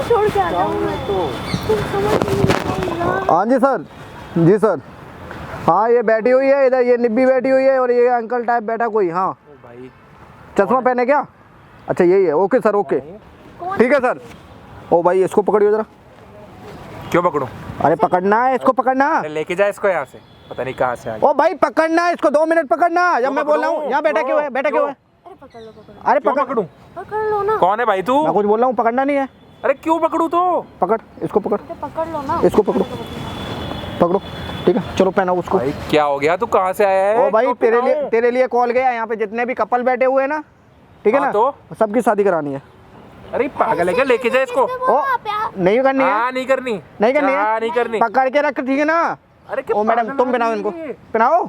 छोड़ के आ जाऊँ मैं तो। समझ नहीं आ रहा। हाँ जी सर, जी सर। हाँ ये बैठी हुई है इधर, ये निब्बी बैठी हुई है और ये अंकल टाइप बैठा कोई। हाँ भाई चश्मा पहने क्या? अच्छा यही है। ओके सर, ओके ठीक है सर। ओ भाई इसको पकड़ियो जरा। क्यों पकड़ूं? अरे पकड़ना है इसको, पकड़ना। अरे लेके जा इसको यहाँ से, पता नहीं कहाँ से आ गया। ओ भाई पकड़ना है इसको, 2 मिनट पकड़ना। जब मैं बोल रहा हूँ यहाँ बैठा क्यों है, बैठा क्यों है? अरे पकड़ लो पकड़ लो। अरे क्यों पकड़ूं? पकड़ लो ना। कौन है भाई तू? मैं कुछ बोल रहा हूँ, पकड़ना नहीं है। अरे क्यों पकड़ूं तो? पकड़ इसको, पकड़ अरे पकड़ लो ना। इसको, पकड़ो पकड़ो। ठीक है चलो पहनाओ उसको। भाई क्या हो गया, तू कहाँ से आया है? ओ भाई क्यों तेरे लिए कॉल गया। यहाँ पे जितने भी कपल बैठे हुए हैं ना, ठीक है हाँ ना, तो? सबकी शादी करानी है। अरे पागल है क्या? लेके जा इसको। ओ नहीं करनी है, हाँ नहीं करनी, नहीं करनी है, हाँ नहीं करनी। पकड़ के रख, ठीक है ना। अरे क्या ओ मैडम पागल तुम पहनाओ आदमी इनको, है ये? पहनाओ।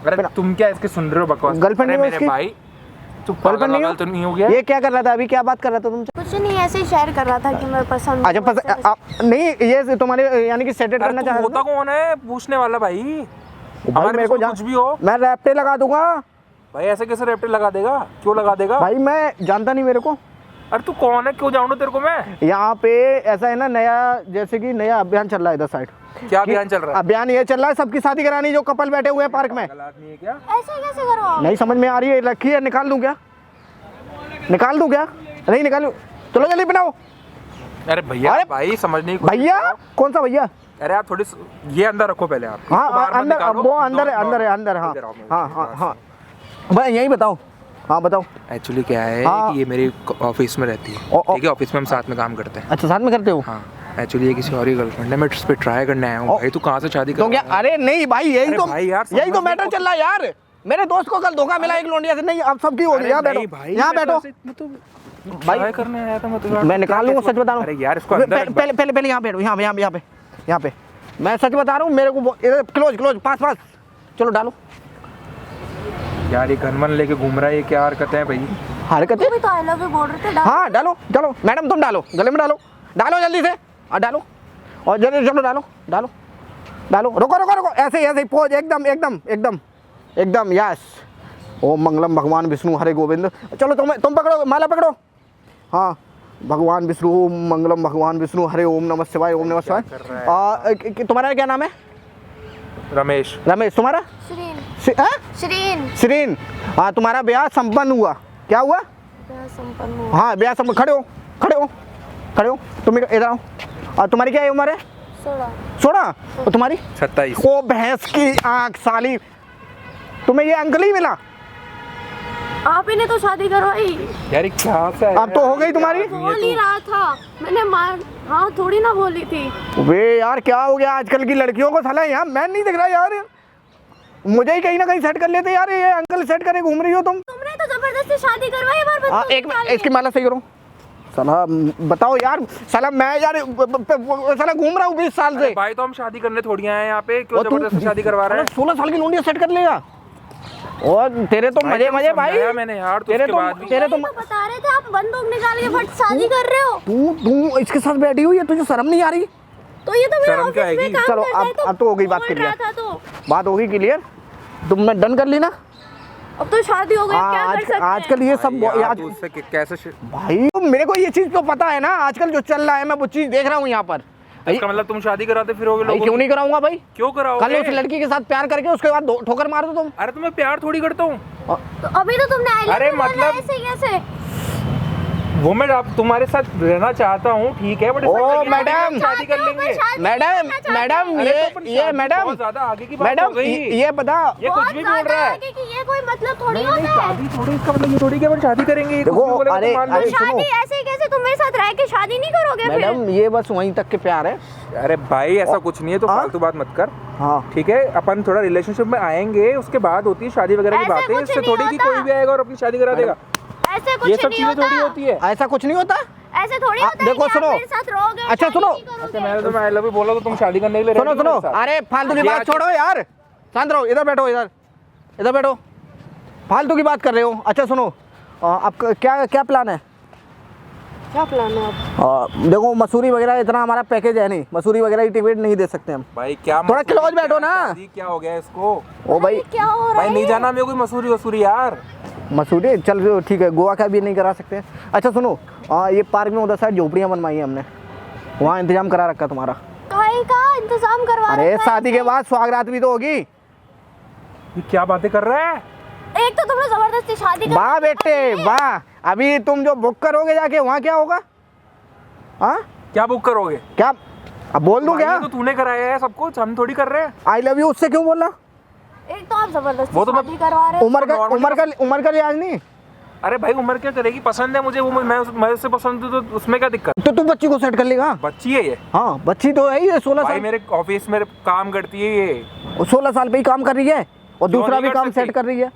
अरे तुम क्या इसके सुन रहे हो बकवास? गर्लफ्रेंड अरे नहीं है मेरे उसकी? भाई तू गर्लफ्रेंड नहीं पागल तो नहीं हो गया? ये क्या कर रहा था अभी, क्या बात कर रहा था तुमसे? कुछ नहीं, ऐसे ही शेयर कर रहा था कि मैं पसंद। अच्छा नहीं, ये तुम्हारे यानी कि सेटेड करना अरे चाह तू रहा होता था? कौन है पूछने वाला भाई? भाई हमारे मेरे को कुछ भी हो मैं रैप्टे लगा दूंगा। भाई, ऐसे कैसे रेप्टे लगा देगा? क्यों लगा देगा भाई मैं जानता नहीं मेरे को। अरे तू कौन है, क्यों जानूं तेरे को मैं? यहाँ पे ऐसा है ना, नया जैसे कि नया अभियान चल रहा है इधर साइड। क्या अभियान चल रहा है? अभियान ये चल रहा है सबकी शादी करानी, जो कपल बैठे हुए हैं पार्क में। पागल आदमी है क्या? ऐसे कैसे करवाओ? नहीं समझ में आ रही है, रखी है, निकाल दूं क्या? निकाल दूं क्या? नहीं निकालूं। चलो जल्दी बनाओ। अरे भैया, अरे भाई समझने की कोशिश भैया करो। कौन सा भैया? अरे आप थोड़ी ये अंदर रखो पहले आप। इसको हाँ बाहर मत अंदर, निकालो। वो अंदर है, अंदर है, अंदर। हाँ इधर आओ, मेरे हाँ पास। हाँ हाँ भाई यही बताओ। हाँ बताओ। एक्चुअली क्या है हाँ। कि ये मेरी ऑफिस में रहती है, ठीक है? ऑफिस में हम साथ में काम करते हैं। अच्छा साथ में करते हो? हाँ एक्चुअली ये किसी और ही गर्लफ्रेंड है, मैं इस पे ट्राई करने आया हूँ। भाई तू कहाँ से शादी कर तो क्या? अरे नहीं भाई यही अरे तो, भाई यार, यही तो समझने मैटर को- चल रहा है यार। मेरे दोस्त को कल धोखा मिला एक लोंडिया से। नहीं अब सबकी हो गई। यहाँ बैठो, यहाँ बैठो भाई भाई। करने आया था मैं तो। मैं निकाल लूंगा, सच बता रहा हूँ। अरे यार इसको अंदर पहले पहले पहले यहाँ बैठो, यहाँ यहाँ पे, यहाँ पे। मैं सच बता रहा हूँ, मेरे को क्लोज क्लोज, पास पास। चलो डालो। यार ये गनमन लेके घूम रहा है, ये क्या हरकत है भाई? हरकतें? भी तो आई लव यू बोल रहे थे। डाल। हाँ डालो डालो मैडम, तुम डालो, गले में डालो, डालो जल्दी से। डालो और जल्दी, चलो डालो डालो डालो। रुको रुको रुको, ऐसे ही पोज, एकदम एकदम एकदम एकदम। यस, ओम मंगलम भगवान विष्णु हरे गोविंद। चलो तुम पकड़ो, माला पकड़ो। हाँ भगवान विष्णु, ओम मंगलम भगवान विष्णु हरे, ओम नमः शिवाय, ओम नमः शिवाय। तुम्हारा क्या नाम है? रमेश। रमेश। तुम्हारा? श्रीन। श्रीन। हाँ तुम्हारा ब्याह संपन्न हुआ। क्या हुआ? संपन्न हुआ। हाँ ब्याह संपन्न। खड़े हो खड़े हो खड़े हो, तुम इधर आओ। और तुम्हारी क्या उम्र है? 16। और तुम्हारी? 27। ओ भैंस की आंख साली, तुम्हें ये अंकल ही मिला? आप ही ने तो शादी करवाई। यार क्या से अब तो हो गई तुम्हारी। बोल ही रहा था मैंने, हाँ थोड़ी ना बोली थी। वे यार क्या हो गया आजकल की लड़कियों को? साला यहाँ मैं नहीं दिख रहा यार, मुझे ही कहीं ना कहीं सेट कर लेते यार। ये अंकल सेट करे घूम रही हो तुमने तो जबरदस्ती शादी करवाई। बार एक मिनट, इसकी माला सही करो। साला बताओ यार, साला मैं यार साला घूम रहा हूँ 20 साल से। भाई तो हम शादी करने थोड़ी आए हैं यहाँ पे, क्यों जबरदस्ती शादी करवा रहे हैं? 16 साल की लौंडिया सेट कर लेगा। और तेरे तो मजे मजे भाई। मैंने यार तो तेरे उसके बाद भी तेरे तो बता रहे थे आप बंदूक निकाल के फट शादी कर रहे हो। तू इसके साथ बैठी हुई है, तुझे शर्म नहीं आ रही? तो ये तो मेरे शर्म क्या ऑफिस में आएगी? काम चलो करता है, अब तो हो गई बात बोल क्लियर। रहा था तो। बात हो गई क्लियर, तुमने डन कर ली ना? अब तो शादी हो गई, क्या कर सकते हैं? आजकल ये सब यार तू उससे कैसे भाई मेरे को ये चीज तो पता है ना, आजकल जो चल रहा है मैं वो चीज देख रहा हूँ यहाँ पर। इसका मतलब तुम शादी कराते फिरोगे भाई लोगों क्यों नहीं कराऊंगा भाई? क्यों कराओगे? कल उस लड़की के साथ प्यार करके उसके बाद ठोकर मार दो तुम। अरे तो मैं प्यार थोड़ी करता हूँ। तो अभी तो तुमने आई लव अरे यू बोला, मतलब- ऐसे कैसे? वो मैं आप तुम्हारे साथ रहना चाहता हूँ, ठीक है, बट ओ मैडम, शादी कर लेंगे। मैडम ये मैडम, बहुत ज्यादा आगे की बात मैडम हो गई। ये बता। ये कुछ भी बोल रहा है। कि ये कोई मतलब थोड़ी नहीं, होता है। शादी थोड़ी, इसका मतलब ये थोड़ी कि अपन शादी करेंगे। ये कुछ देखो, भी बोलेगा तो अरे, मान लो। अरे, सुनो। शादी ऐसे ही कैसे? तुम मेरे साथ रह के शादी नहीं करोगे फिर? मैडम ये बस वहीं तक के प्यार है। अरे भाई ऐसा कुछ नहीं है, तो हाँ? फालतू बात मत कर, हाँ ठीक है? अपन थोड़ा रिलेशनशिप में आएंगे, उसके बाद होती है शादी वगैरह की ऐसे बातें। कुछ इससे नहीं थोड़ी की होता। कोई भी आएगा और अपनी शादी करा देगा। ऐसे ये कुछ सब नहीं चीजें थोड़ी होता। होती है। ऐसा कुछ नहीं होता। ऐसे थोड़ी होता है देखो, कि आप सुनो। मेरे साथ रहोगे और अच्छा, शादी सुनो। नहीं करोगे। मैंने तो आई लव यू बोला तो तुम शादी करने के लिए सुनो ready हो सुनो, मेरे साथ? अरे फालतू की ये बात आके- छोड़ो यार, शांत रहो। इधर बैठो, इधर बैठो, फालतू की बात कर रहे हो। अच्छा सुनो, आपका क्या क्या प्लान है? क्या प्लान है आप? देखो मसूरी वगैरह इतना हमारा पैकेज है नहीं, मसूरी वगैरह की टिकट नहीं दे सकते हम। भाई क्या थोड़ा मसूरी, close बैठो क्या ना। शादी क्या हो गया इसको? ओ भाई क्या हो रहा भाई है? नहीं जाना मेरे को मसूरी वसूरी यार। मसूरी चल ठीक है, गोवा का भी नहीं करा सकते। अच्छा सुनो, ये पार्क में उधर साइड झोपड़ियाँ बनवाई हैं हमने, वहाँ इंतजाम करा रखा तुम्हारा। काहे का इंतजाम करवा रहे अरे हैं? शादी के बाद सुहागरात भी तो होगी। ये क्या बातें कर रहा है? एक तो तुमने जबरदस्ती शादी कर वाह बेटे वाह, अभी तुम जो बुक करोगे जाके वहाँ क्या होगा? हाँ क्या बुक करोगे? क्या अब बोल दूँ क्या? ये तो तूने कराया है सब कुछ, हम थोड़ी कर रहे हैं। आई लव यू उससे क्यों बोला? एक तो आप जबरदस्ती वो तो मैं- शादी करवा रहे हो। उम्र का लिहाज नहीं। अरे भाई उम्र क्या करेगी, पसंद है मुझे वो, मैं उससे पसंद हूँ तो उसमें क्या दिक्कत? तो तू बच्ची को सेट कर लेगा। बच्ची है ये हाँ बच्ची तो है ही, 16 भाई, साल, मेरे ऑफिस में काम करती है ये। 16 साल पे ही काम कर रही है और दूसरा नहीं भी कर काम सकती? सेट कर रही है।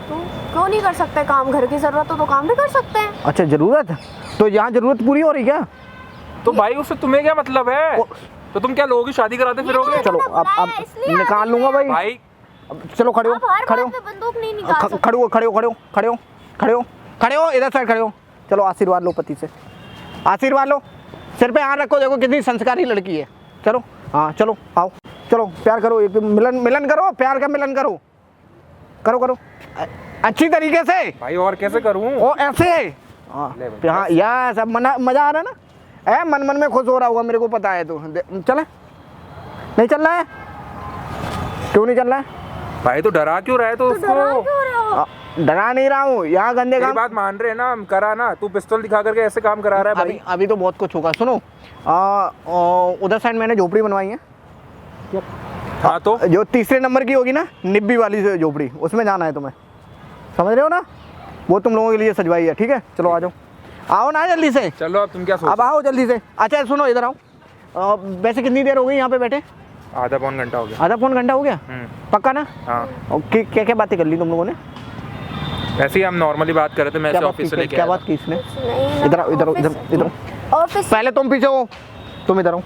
तो क्यों नहीं कर सकते काम? घर की जरूरत हो तो काम भी कर सकते हैं। अच्छा जरूरत, तो यहाँ जरूरत पूरी हो रही क्या? तो भाई उससे तुम्हें क्या मतलब है? तो तुम क्या लोगों की शादी कराते फिरोगे? चलो अब बुलाया इसलिए निकाल लूंगा भाई। भाई अब चलो खड़े हो, आप हर खड़े बात हो, में बंदूक नहीं निकाल सकते। खड़े हो, खड़े हो, खड़े हो, खड़े हो, खड़े हो, खड़े हो, इधर साइड खड़े हो। चलो आशीर्वाद लो पति से, आशीर्वाद लो, सिर पे हाथ रखो, देखो कितनी संस्कारी लड़की है। चलो हाँ चलो आओ, चलो प्यार करो, एक मिलन मिलन करो, प्यार का मिलन करो, करो करो अच्छी तरीके से। भाई और कैसे करूं? ओ ऐसे हाँ हाँ यार, सब मजा आ रहा है ना? मन मन में खुश हो रहा होगा, मेरे को पता है। तो चले, नहीं चल रहा है? क्यों नहीं चल रहा है? भाई तो डरा क्यों रहा है? तो डरा उसको क्यों रहे हो? डरा नहीं रहा हूँ, यहाँ गंदे मेरी काम। बात मान रहे हैं ना, हम करा ना, तू पिस्तौल दिखा करके ऐसे काम करा रहा है अभी भाई। अभी तो बहुत कुछ होगा। सुनो उधर साइड मैंने झोपड़ी बनवाई है, हाँ तो जो तीसरे नंबर की होगी ना, निब्बी वाली से झोपड़ी, उसमें जाना है तुम्हें, समझ रहे हो ना? वो तुम लोगों के लिए सजवाई है, ठीक है? चलो आ जाओ, आओ ना जल्दी से, चलो अब तुम क्या अब सोच? आओ जल्दी से। अच्छा सुनो इधर आओ, वैसे कितनी देर हो गई यहाँ पे बैठे? आधा पौन घंटा हो गया। आधा पौन घंटा हो गया, पक्का ना? हाँ और क्या क्या बातें कर ली तुम लोगों ने? ऐसे ही हम नॉर्मली बात कर रहे थे, मैं क्या ऐसे बात ऑफिस से की, लेके क्या आया बात की इसने? नहीं, इधर आओ, इधर आओ, इधर इधर ऑफिस पहले तुम पीछे हो, तुम इधर आओ।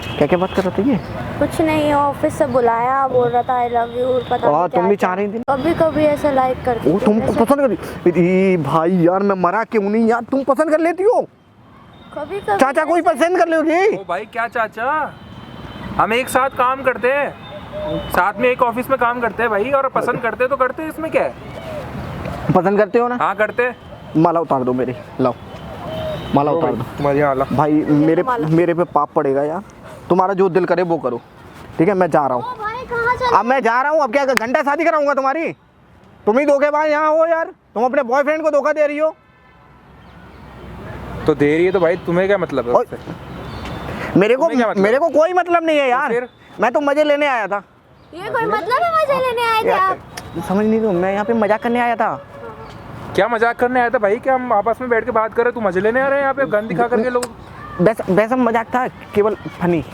क्या क्या बात कर रहे थे ये? कुछ नहीं, ऑफिस से बुलाया, बोल रहा था आई लव यू, पता नहीं तुम भी क्या चाह रही थी? कभी कभी ऐसे लाइक करती वो थी, तुमको ऐसे पसंद करी? भाई यार मैं मरा क्यों नहीं यार, तुम पसंद कर लेती हो? कभी कभी चाचा कोई पसंद कर लोगी? ओ भाई क्या चाचा, हम एक साथ काम करते हैं, साथ में एक ऑफिस में काम करते हैं भाई, और पसंद करते तो करते, इसमें क्या है? पसंद करते हो ना? हाँ करते। माला उतार दो मेरी, लाओ माला उतार दो। तुम्हारी हाला भाई मेरे पे पाप पड़ेगा यार, तुम्हारा जो दिल करे वो करो, ठीक है? मैं जा रहा हूँ, ओ भाई कहाँ चले? अब मैं जा रहा हूँ। अब क्या घंटा शादी कराऊंगा तुम्हारी? तुम ही धोखेबाज यहाँ हो यार, तुम अपने बॉयफ्रेंड को धोखा दे रही हो। तो दे रही है तो भाई तुम्हें क्या मतलब है उससे? मेरे तुम्हें क्या मतलब? मेरे को कोई मतलब नहीं है यार, फिर? मैं तो मजे लेने आया था। ये कोई मतलब है मजे लेने आए थे आप? समझ नहीं, तो मैं यहाँ पे मजाक करने आया था। क्या मजाक करने आया था भाई? क्या हम आपस में बैठ के बात कर रहे, तू मजे लेने आ रहे हैं यहाँ पे गन दिखा करके लोग? वैसा मजाक था, केवल फनी,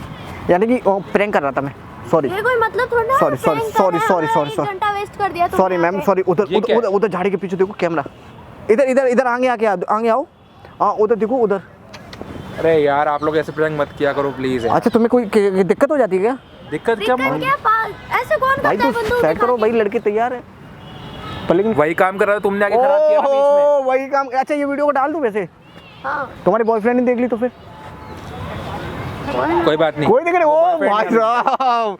यानी कि प्रैंक कर रहा था मैं। सॉरी ये कोई मतलब थोड़ा Sorry, sorry, sorry, sorry, sorry. घंटा वेस्ट कर दिया सॉरी मैम, सॉरी। उधर ये क्या उधर उधर झाड़ी के पीछे देखो कैमरा, इधर इधर इधर आगे आगे आओ। हाँ उधर देखो उधर। अरे यार आप लोग ऐसे प्रैंक मत किया करो प्लीज। अच्छा तुम्हें कोई दिक्कत हो जाती है क्या? दिक्कत क्या? ऐसे कौन भाई करता है तो बंदूक सेट करो भाई, लड़के तैयार है। पर लेकिन वही काम कर रहा था तुमने, आगे खराब किया ना बीच में। वही काम। अच्छा ये वीडियो को डाल दूं वैसे? हाँ तुम्हारी बॉयफ्रेंड ने देख ली तो फिर कोई बात नहीं। कोई दिक्कत नहीं। ओ boyfriend भाई है। साहब